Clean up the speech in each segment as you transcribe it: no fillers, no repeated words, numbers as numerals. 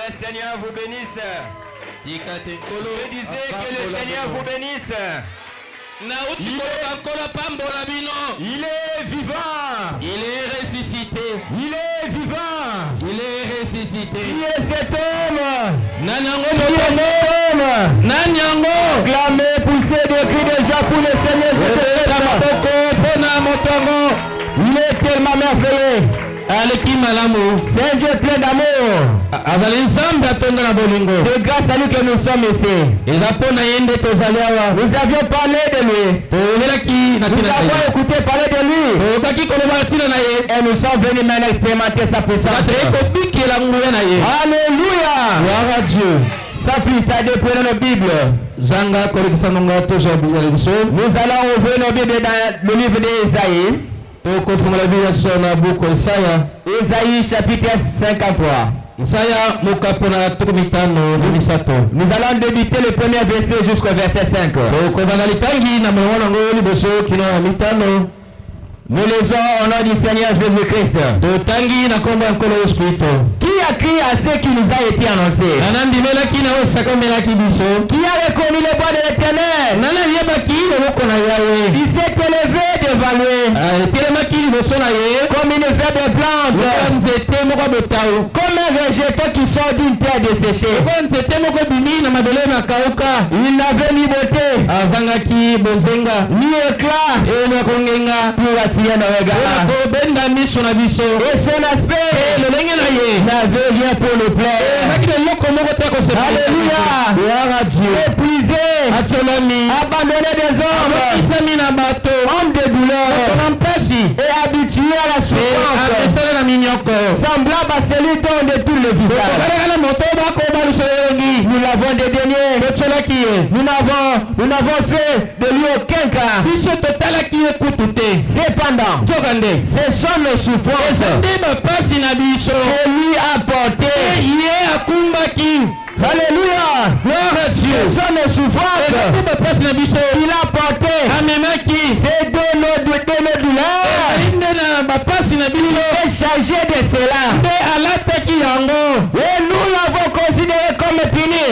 le Seigneur vous bénisse. Je disais que le Seigneur vous bénisse. Il est vivant. Il est ressuscité. Il est vivant. Il est ressuscité. Qui est cet homme? Nanyango Qui est cet homme? Nanyango. Clamez, poussez des cris déjà pour le Seigneur. Il est tellement merveilleux. C'est un Dieu plein d'amour. C'est grâce à lui que nous sommes ici. Nous avions parlé de lui. Nous avons écouté parler de lui. Et nous sommes venus maintenant expérimenter sa puissance. Alléluia. Gloire à Dieu. Sans plus tarder, prenons nos Bibles. Nous allons ouvrir nos Bibles dans le livre d'Ésaïe. Ésaïe chapitre 53. Nous allons débuter le premier verset jusqu'au verset 5. Nous lisons au nom du Seigneur Jésus-Christ. Qui a crié à ce qui nous a été annoncé? Qui a reconnu les voix de l'Éternel? Il s'est élevé devant lui comme une faible plante, comme un végétal qui sort d'une terre desséchée. Il n'avait ni beauté ni éclat pour attirer nos regards. Et son aspect n'avait rien pour nous plaire. Alléluia. Épuisé, abandonné des hommes, homme de douleur et habitué à la souffrance, semblable à celui dont on détourne le visage. Nous l'avons dédaigné. Nous n'avons fait de lui aucun cas. Cependant, ce sont nos souffrances que lui a porté. Alléluia. Ce sont nos souffrances qu'il a porté. C'est de nos douleurs. Il est chargé de cela. Et nous l'avons considéré comme puni,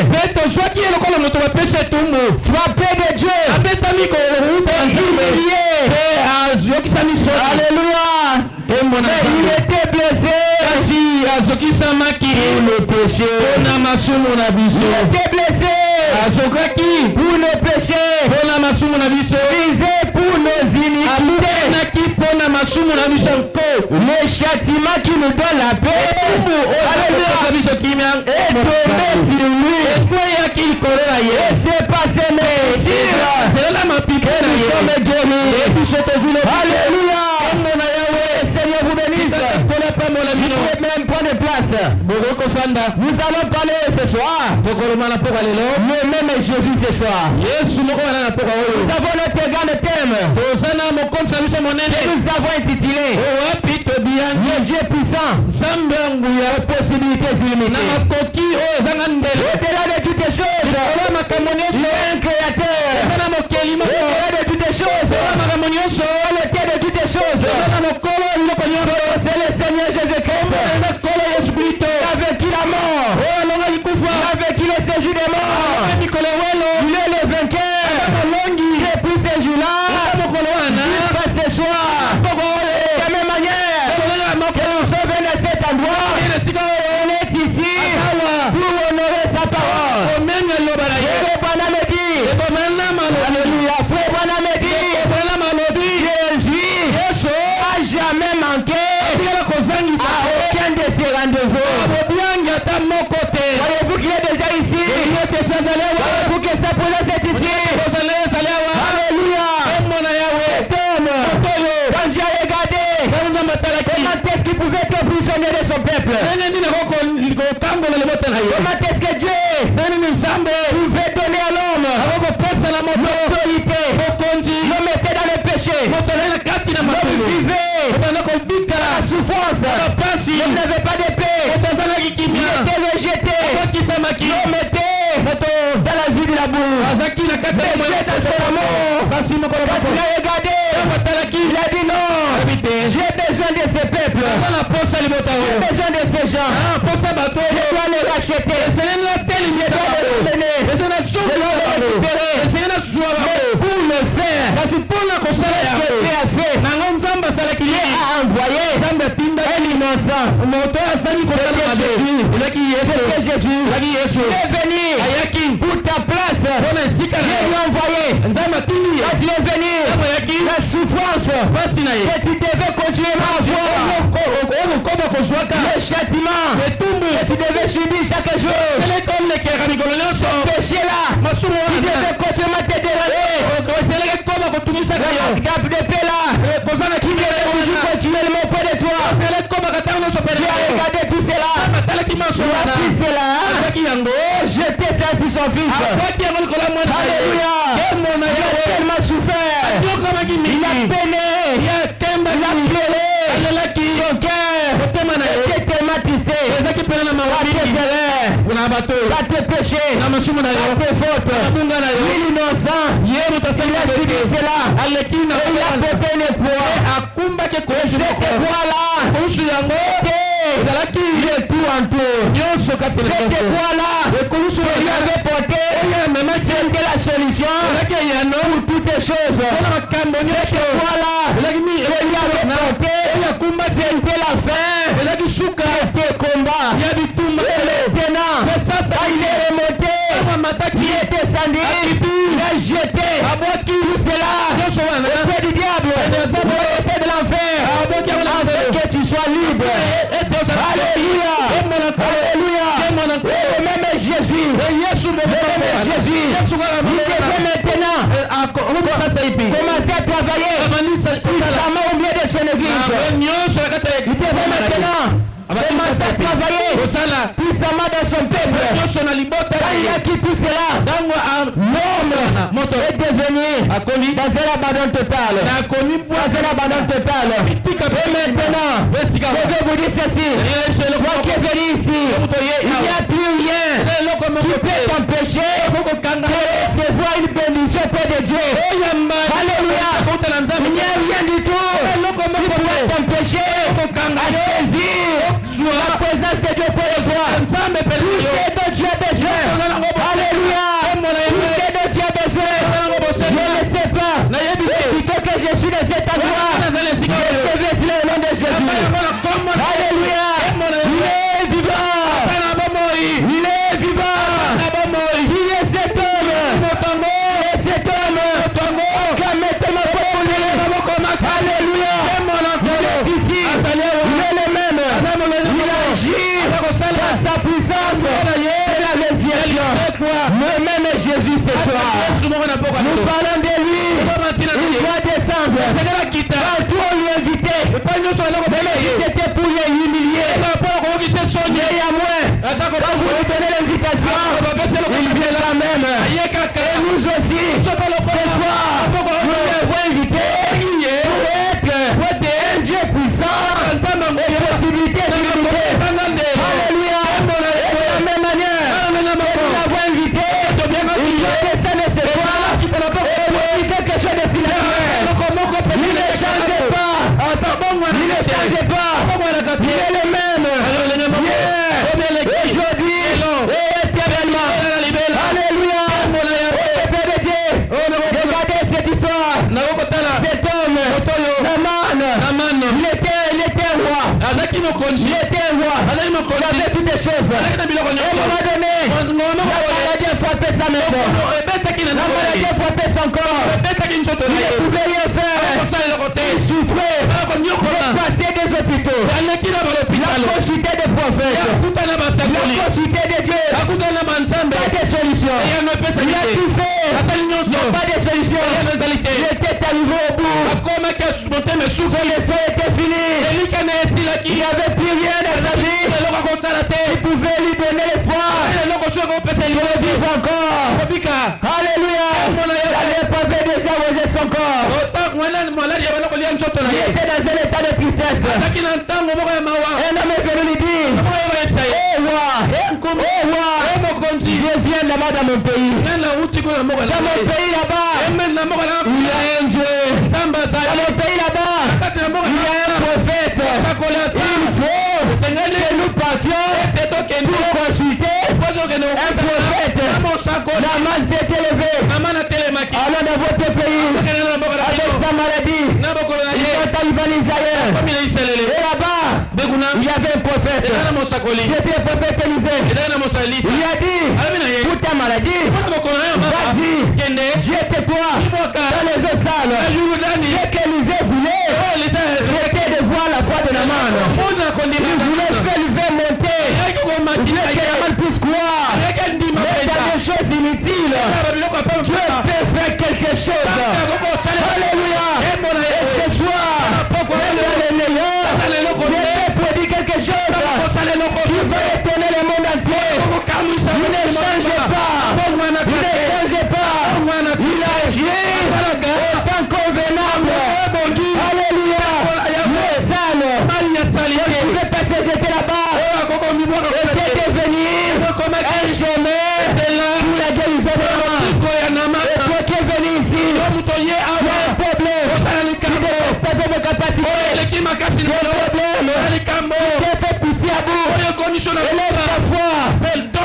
frappé de Dieu, humilié. Alléluia. Mais il était blessé pour le péché. Il était blessé pour le péché, brisé pour nos iniquités. Le châtiment qui nous donne la paix est tombé sur lui. Et c'est passé mes Alléluia. Seigneur vous bénisse. Vous pouvez même prendre place. Nous allons parler ce soir. Le même Jésus ce soir. Nous avons notre grand thème. Nous avons intitulé le Dieu puissant aux possibilités illimitées. Au-delà de toutes les choses, il est un créateur. Au-delà de toutes les choses, le Dieu de toutes les choses, c'est le Seigneur Jésus-Christ. Avec qui la mort, avec qui le séjour des morts, il est le vainqueur. Depuis ce jour-là, jusqu'à ce soir, de la même manière que nous sommes venus à cet endroit, on est ici pour honorer sa parole. Alléluia. Frère Branham dit, Jésus n'a jamais manqué à aucun de ses rendez-vous. Voyez-vous qu'il est déjà ici? Voyez-vous que sa présence est ici? Alléluia. Quand Dieu a regardé, comment est-ce qu'il pouvait être prisonnier de son peuple? Comment est-ce que Dieu pouvait donner à l'homme l'autorité, le mettait dans le péché, le vivait dans la souffrance, il n'avait pas de paix, il était rejeté, l'homme était dans la vie de la boue. Mais Dieu dans son amour, quand il a regardé, il a dit non, j'ai besoin de ce peuple. besoin de ces gens. Je dois les racheter. Je dois les mener. Je dois les récupérer. Mais pour le faire, ce que Dieu a fait, Dieu a envoyé un innocent. C'est Jésus. Il est venu pour ta place. Dieu lui a envoyé. Quand tu es venu, la souffrance que tu devais continuellement avoir, le châtiment que tu devais subir chaque jour, ce péché-là, tu devais continuellement te déranger. La paix là, qui devait toujours continuellement auprès de toi. Tu as regardé tout cela. Tu as pris cela. Jeter ça sur son fils. Alléluia. Il a tellement souffert. Il a peiné. Il a pleuré. Son cœur était tellement tristé. Par tes erreurs, par tes péchés, par tes fautes. Il est innocent. Il a subi cela. Et il a porté une poids. Et cette poids-là, c'était le tout en tout. Cette poids-là, que lui avait porté, c'était la solution pour toutes les choses. Cette poids-là, que lui avait porté, c'était la fin des combats. Et maintenant, il est remonté, il est descendu, il a jeté tout cela auprès du diable, au de l'enfer, afin que tu sois libre. Alléluia. Alléluia. Et même Jésus, il devait maintenant commencer à travailler puissamment au milieu de son église. Il devait maintenant commencer à travailler puissamment dans son peuple. Quand il a quitté tout cela, l'homme est devenu dans un abandon total. Et maintenant, je vais vous dire ceci. Toi qui es venu ici, il n'y a plus rien qui peut t'empêcher de recevoir une bénédiction auprès de Dieu. Alléluia. Il n'y a rien du tout qui pourrait t'empêcher à saisir la présence de Dieu pour toi. Tout ce dont tu as besoin. Alléluia. Tout ce dont tu as besoin. Je ne sais pas. Plutôt que je suis dans cet endroit, je te vais le nom de Jésus. Alléluia. Il est vivant. Il est vivant. Qui est cet homme? Et cet homme acclame-toi pour lui. Alléluia. Il est ici. Il est le même. Il agit dans sa puissance et la résurrection. Le même Jésus ce soir. Nous parlons de lui. Il doit descendre. Partout on lui invitait. Même si c'était pour les humilier. Et à moi, quand vous lui donnez l'invitation, il vient quand même. Et nous aussi, ce soir, nous l'avons invité pour être un Dieu puissant et possibilités illimitées. Alléluia. Et de la même manière, nous l'avons invité. Il doit descendre ce soir et nous dire quelque chose de significatif. Il ne change pas. Il ne change pas. Il est le même. Aujourd'hui et éternellement. Alléluia. Père de Dieu, regardez cette histoire. Cet homme, Naaman, il était roi. Il était roi. Il avait toutes les choses. Et à un moment donné, la maladie a frappé sa maison. La maladie a frappé son corps. Il ne pouvait rien faire. Il souffrait. Il passait des hôpitaux. Il a consulté des prophètes. Il a consulté des dieux. Pas de solution. Il a tout fait. Pas de solution. Il était arrivé au bout. Son espoir était fini. Il n'y avait plus rien dans sa vie. Il pouvait lui donner l'espoir. Il vivre encore. Alléluia. Il avait déjà rongé son corps. Il était dans un état de tristesse. Un homme est venu lui dire: oh roi, je viens là-bas dans mon pays. Dans mon pays là-bas, il y a un Dieu. Dans mon pays là-bas, il y a un prophète. Il faut consulter un prophète. Naaman s'est élevé. Alors dans votre pays, avec sa maladie, il est arrivé en Israël. Et là-bas, il y avait un prophète. C'était le prophète Élisée. Il lui a dit, pour ta maladie, vas-y, jette-toi dans les eaux sales. Ce qu'Élisée voulait, c'était de voir la foi de Naaman. Il voulait faire lever monter. Il voulait que Naaman puisse croire. Mais dans des choses inutiles, Dieu peut faire quelque chose. Alléluia. Et ce soir, le meilleur, Dieu peut produire quelque chose qui va étonner le monde entier. Il ne change pas. Il ne change pas. Il agit autant convenable. Alléluia. Le sale. Il pouvait pas se jeter là-bas. Et devenir un chemin pour la guérison de Naaman. Et toi qui es venu ici, tu as un problème. Tu détestes vos capacités. C'est un problème. Tu t'es fait pousser à bout. Élève ta foi. Élève ta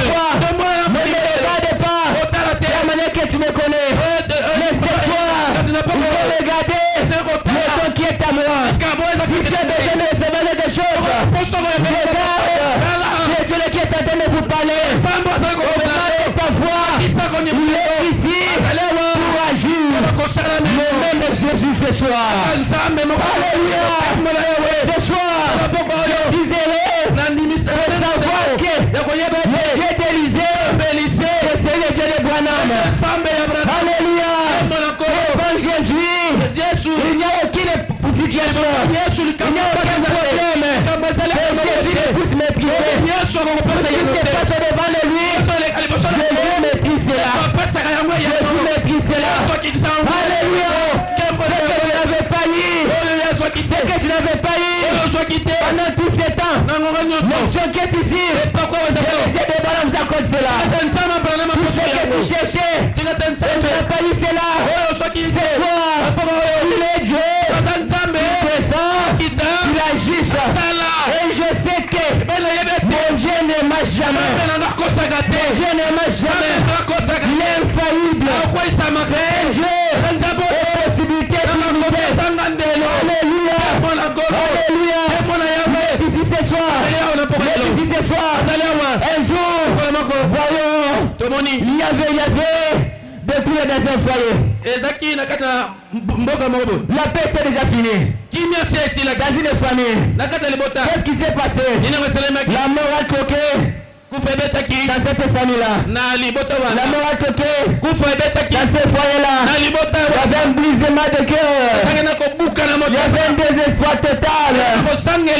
foi. Ne me regarde pas la manière que tu me connais. Mais ce soir, il faut regarder le temps qui est à moi. Si tu as besoin de recevoir des choses, regarde. C'est Dieu qui est en train de vous parler. Augmente ta foi. Il est ici pour agir. Le même Jésus ce soir. Alléluia. Ce soir, disais-le de savoir que le Dieu d'Élisée, c'est le Dieu de Branham. Alléluia. Devant Jésus, il n'y a aucune situation. Il n'y a aucun problème. Et Jésus puisse mépriser. Ce qui se passe devant lui, Jésus méprise cela. Jésus méprise cela. Alléluia. Ce que tu n'avais pas eu pendant tout ce temps. L'action qui est ici, Dieu de Branham vous accorde cela. Tout ce que tu cherchais, tu n'as pas eu cela. C'est toi. Il est Dieu. Il descend, il agisse. Et je sais que mon Dieu ne marche jamais. Mon Dieu ne marche jamais. Il est infaillible. C'est un Dieu. Et possibilité Alléluia. Alléluia. Mais ici ce soir, un jour, voyons, il y avait de tous les dans un foyer. La paix était déjà finie. Dans une famille, qu'est-ce qui s'est passé? La mort a toqué dans cette famille-là. La mort a toqué dans ce foyer-là. Il y avait un brisement de cœur. Il y avait un désespoir total. Il n'y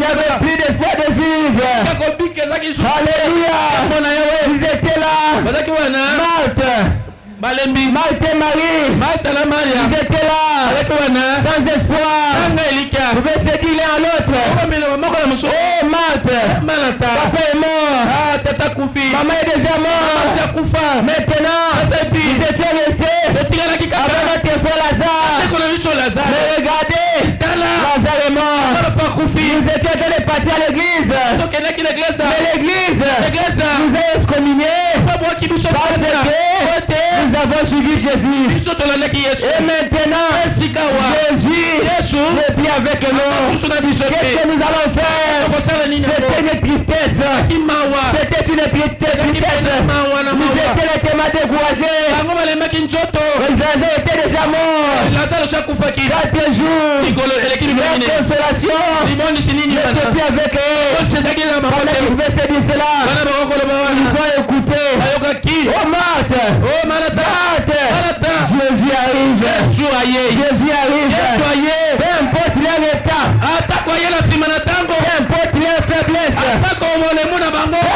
avait plus d'espoir de vivre. Alléluia. Ils étaient là. Marthe et Marie, ils étaient là, sans espoir. Vous pouvez se dire l'un à l'autre. Oh Marthe, papa est mort, maman est déjà morte. Maintenant, ils étaient restés avec notre frère Lazare. Mais regardez, Lazare est mort. Nous étions en train de partir à l'église. Mais l'église nous a excommuniés parce que nous avons suivi Jésus. Et maintenant, Jésus n'est plus avec nous. Qu'est-ce que nous allons faire? C'était une tristesse. C'était une tristesse. Nous étions les témoins découragés. Lazare était déjà mort. 4 jours. La consolation n'était plus avec eux. Pendant qu'ils pouvaient se dire cela, ils ont écouté. Oh Marthe, Jésus arrive. Jésus arrive. Peu importe leur état, peu importe leur faiblesse, peu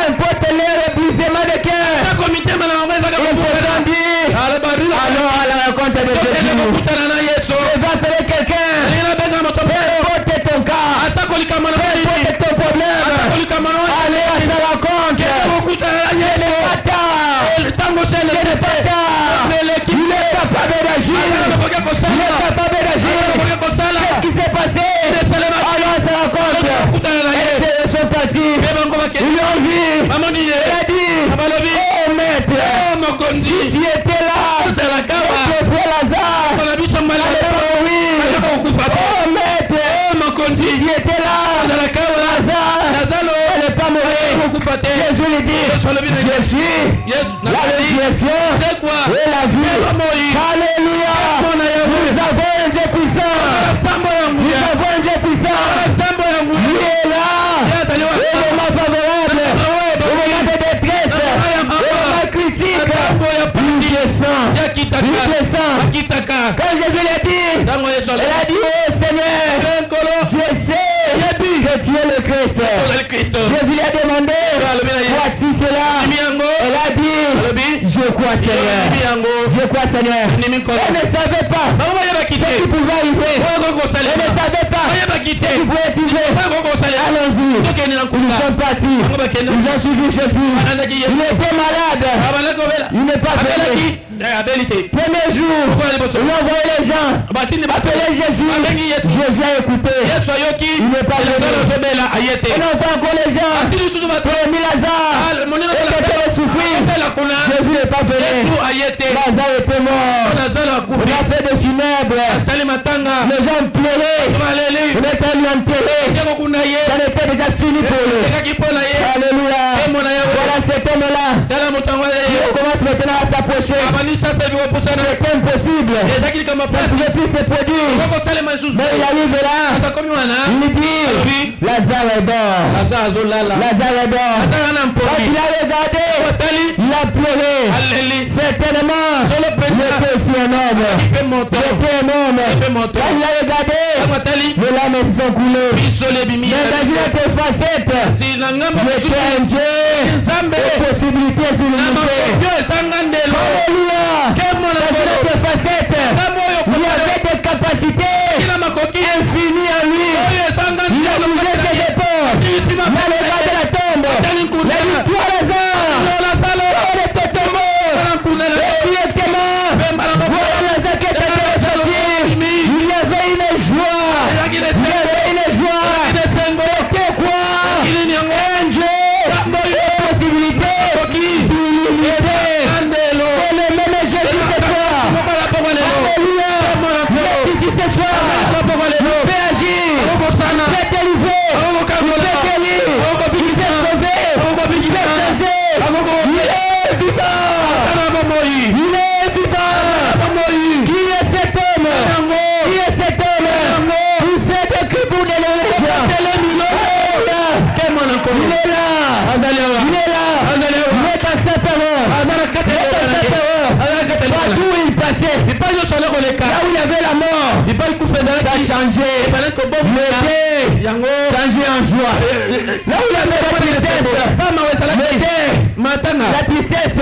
importe leur brisement de cœur, ils se sont dit, allons à la rencontre de Jésus. Je vais appeler quelqu'un. Peu importe ton cas, peu importe ton problème, allez à sa rencontre. Ce n'est pas tard. Il est capable d'agir. Il est capable d'agir. Qu'est-ce qui s'est passé? Alors à sa rencontre, elles sont parties. tu étais là, notre frère Lazare n'allait pas mourir. Oh maître, si tu étais là, Lazare n'allait pas mourir. Jésus lui dit, je suis la résurrection et la vie. Alléluia. Nous avons un Dieu puissant. Nous avons un Dieu puissant. Lui est là. Au moment favorable, au moment de détresse, au moment critique, il descend. Quand Jésus l'a dit, elle a dit, oh Seigneur, je sais que tu es le Christ. Jésus lui a demandé, vois-tu cela? Elle a dit, je crois Seigneur. Je crois Seigneur. Elle ne savait pas ce qui pouvait arriver. Elle ne savait pas ce qui pouvait être arrivé. Allons-y. Ils sont partis. Ils ont suivi Jésus. Il était malade. Il n'est pas venu. Premier jour, ils ont envoyé les gens appeler Jésus. Jésus a écouté. Il n'est pas venu. On envoie encore les gens pour aimer Lazare et peut-être souffrir. Jésus n'est pas venu. Lazare était mort. On a fait des funèbres. Les gens pleuraient. On était allés enterrer. Ça n'était déjà fini pour eux. Alléluia. Voilà cet homme-là. Il commence maintenant à s'approcher. C'est impossible. Ça ne pouvait plus se produire. Mais il arrive là. Il dit, Lazare est mort. Lazare est mort. Quand il a regardé, il a pleuré. Certainement, il était aussi un homme. Il était un homme. Quand il a regardé, les larmes se sont coulées. Mais dans une autre facette, il était un Dieu aux possibilités illimitées. Alléluia. Dans une autre facette, il y avait des capacités infinies en lui. Il a bougé ses épaules. Il a regardé la tombe. La victoire Lazare. On était tombé. Et il était mort. Voilà Lazare qui était ressorti. Il y avait une joie. Il y avait une joie. C'était quoi? Un Dieu aux possibilités illimitées. C'est le même Jésus ce soir. Alléluia. Il est ici ce soir. Il peut agir. Il peut délivrer. Il peut guérir. Il peut sauver. Il peut changer. Il est vivant. Il est vivant. Qui est cet homme? Qui est cet homme? Vous êtes écrit pour les gens. Il est là. Il est là. Il est dans sa parole. Partout où il passait, là où il y avait la mort, ça a changé. Il était changé en joie. Là où il y avait la tristesse, la tristesse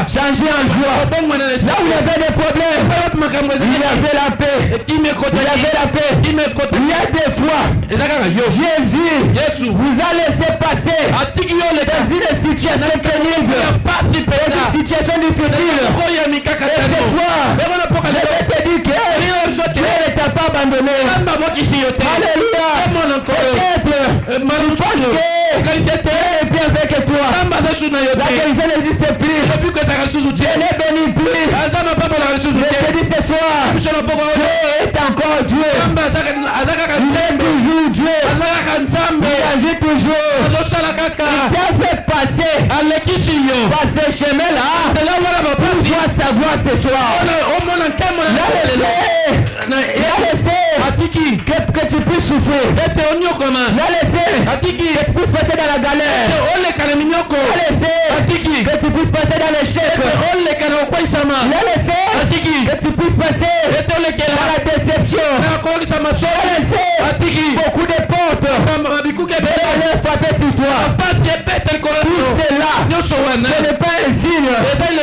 changé en joie. Là où il y avait des problèmes, il y avait la paix. Il y avait la paix. Il y a des fois, Jésus vous a laissé passer dans une situation pénible, dans une situation difficile. Et ce soir, je vais te dire que Dieu ne t'a pas abandonné. Alléluia. Peut-être, tu penses que Dieu est bien avec toi. La guérison n'existe plus. Dieu n'est béni plus. Je te dis ce soir, Dieu est encore Dieu. Il est toujours Dieu. Il agit toujours. Il t'a fait passer par ce chemin-là pour toi savoir ce soir. Il a laissé que tu puisses souffrir. Il a laissé que tu puisses passer dans la galère. Il a laissé que tu puisses passer dans l'échec. Il a laissé que tu puisses passer dans la déception. Il a laissé beaucoup de portes aller frapper sur toi. Tout cela, ce n'est pas un signe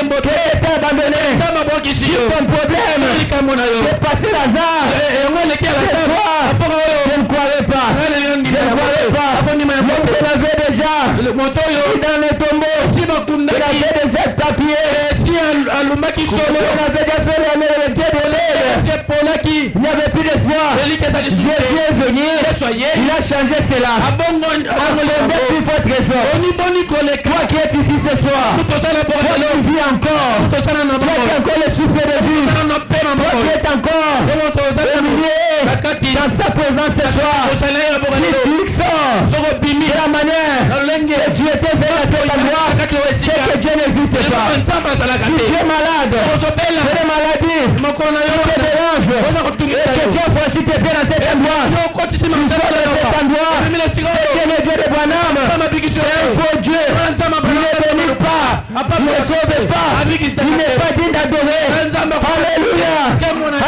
que tu es abandonné. Ton problème, c'est passer Lazare. Je ne croirais pas. L'homme que l'avait déjà dans le tombeau. Il avait déjà papier. alumaki solo. On avait déjà fait le pied de l'air. C'est pour là qui. Il n'y avait plus d'espoir. Jésus est venu. Il a changé cela. Enlevez plus votre trésor. Toi qui es ici ce soir. Toi qui vis encore. Toi qui as encore le souffle de vie. Toi qui es encore dans sa présence ce soir. Si tu sors de la manière que tu étais fait à cet endroit, c'est que Dieu n'existe pas. Si tu es malade, c'est des maladies qui te dérangent et que Dieu a franchi tes pieds dans cet endroit, tu sors de cet endroit, c'est que le Dieu de Branham, c'est un faux Dieu. Il ne bénit pas, il ne sauve pas, il n'est pas digne d'adorer. Alléluia,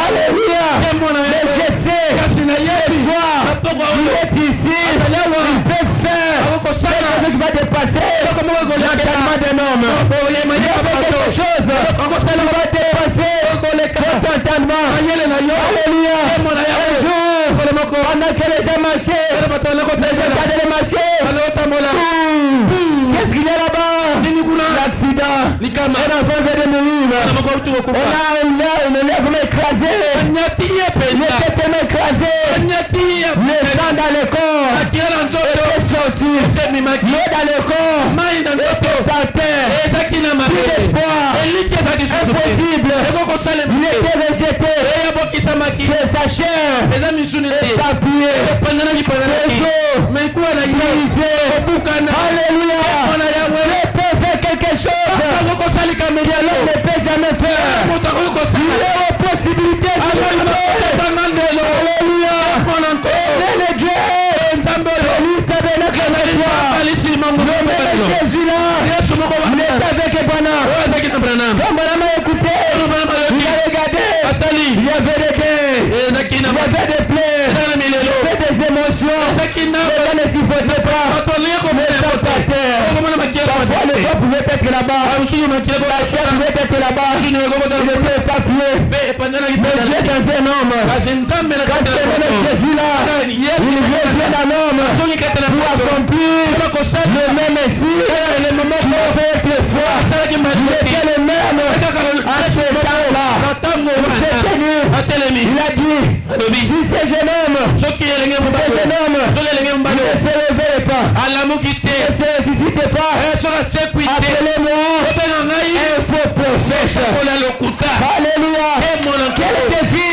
alléluia. Mais je sais, ce soir, il est ici, il peut faire quelque chose qui va dépasser l'entendement d'un homme. Il va faire quelque chose qui va dépasser votre entendement. Alléluia. Un jour, pendant que les gens marchaient, les gens gardaient les marchés. Qu'est-ce qu'il y a là-bas? L'accident. Un enfant vient de mourir. On a un élève écrasé. Il était tellement écrasé. Le sang dans le corps était sorti. L'eau dans le corps était par terre. Plus d'espoir. Impossible. Il était rejeté. C'est sa chair éparpillée. Ses os brisés. Alléluia. Dieu peut faire quelque chose que l'homme ne peut jamais faire. Il est aux possibilités. Alléluia. Le Dieu. Jésus là, il est avec Branham. Quand Branham a écouté, il a regardé, il y avait des bains, il y avait des plaies, il y avait des émotions, les gens ne supportaient pas, mais ça partait. Parfois le corps pouvait être là-bas, la chair pouvait être là-bas, il était éparpillé. Mais Dieu dans un homme, quand c'est le Jésus là, il vient d'un homme pour accomplir le même Messie, qui avait été fort, il était le même à ce temps-là. Il a dit, si ce jeune homme ne se réveille pas, ne se ressuscite pas, appelez-moi un faux prophète. Alléluia. Quel défi,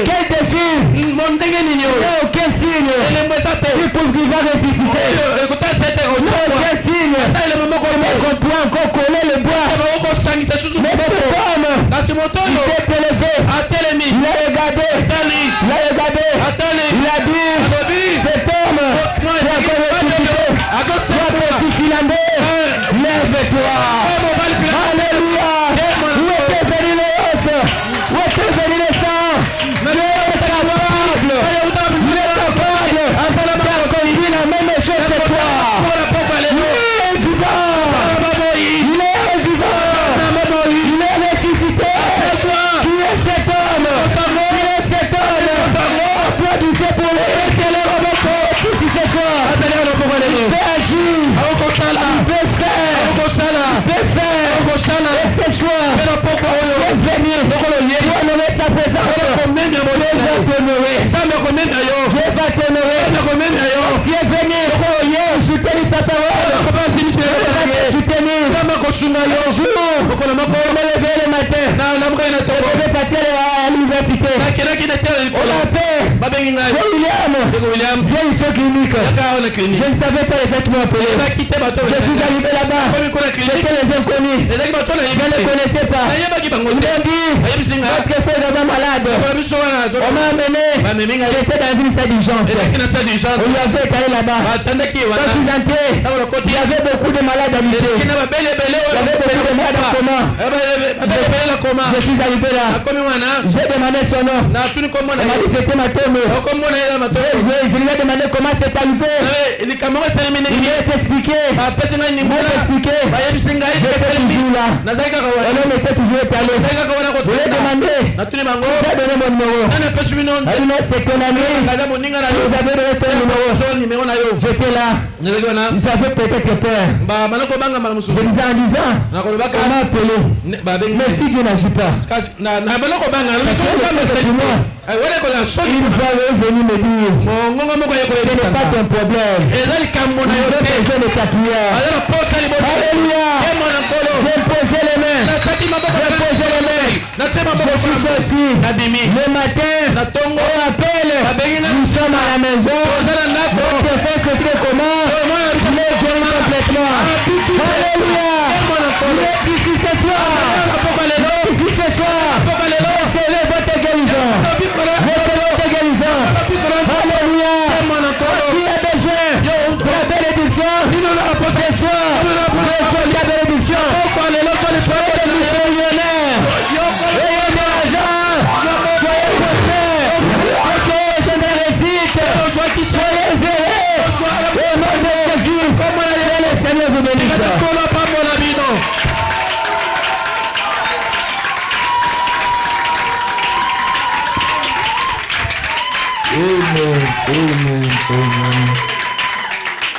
quel défi, il n'y a aucun signe qui prouve qu'il va ressusciter. Aucun signe. On peut encore coller le bois. Mais cet homme, il s'est élevé. Il a regardé. Il a dit, cet homme qui a encore ressuscité, toi petit Finlandais, lève-toi. Alléluia. Où était venu le os? Où était venu le sang? Dieu est capable. Il est capable d'accomplir la même chose que toi. Il est vivant. Il est vivant. Il est ressuscité. Qui est cet homme? Qui est cet homme? Applaudissez pour lui. Si c'est toi, il peut agir. Il peut faire. Et ce soir, il est venu pour honorer sa présence. Dieu va t'honorer. Tu es venu pour soutenir sa parole. Soutenir. Un jour, on me lever le matin. On devait partir à l'université. On l'appelle William. Viens ici au clinique. Je ne savais pas les gens qui m'ont appelé. Je suis arrivé là-bas. C'était les inconnus. Je ne les connaissais pas. Ils m'ont dit, votre frère est vraiment malade. On m'a amené. J'étais dans une salle d'urgence. On lui avait carré là-bas. Quand je suis entré, il y avait beaucoup de malades habités. Il y avait beaucoup de malades en coma. Je suis arrivé là. J'ai demandé son nom. Elle m'a dit c'était ma tombe. Je lui ai demandé comment c'est arrivé. Il m'a expliqué. J'étais toujours là. Et l'homme était toujours étalé. Je lui ai demandé. Tu as donné mon numéro. Elle dit non, c'est ton ami. Vous avez donné ton numéro. J'étais là. J'avais peut-être peur. Je disais en disant, on m'a appelé. Mais si Dieu n'agit pas, ça c'est pour moi. Il va venir me dire, ce n'est pas ton problème. J'ai besoin de ta prière. Alléluia. J'ai posé les mains. Je suis sorti. Le matin, on appelle. Nous sommes à la maison. Notre frère sortit comment? Je l'ai guéri complètement. Alléluia. Il est ici ce soir. Ici ce soir. Recevez votre guérison. Alléluia. Qui a besoin de la bénédiction? Ce soir, reçois la bénédiction. Soyez des millionnaires. Ayez de l'argent. Soyez prospères. Soyez de la réussite. Soyez zélés. Au nom de Jésus, que le Seigneur vous bénisse.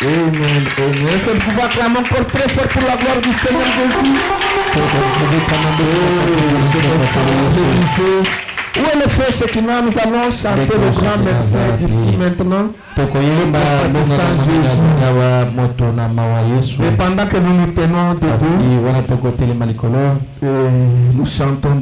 Amen. Est-ce que vous pouvez acclamer encore très fort pour la gloire du Seigneur Jésus? Où est le frère Shekinah? Nous allons chanter le grand médecin d'ici maintenant. Et pendant que nous nous tenons debout, nous chantons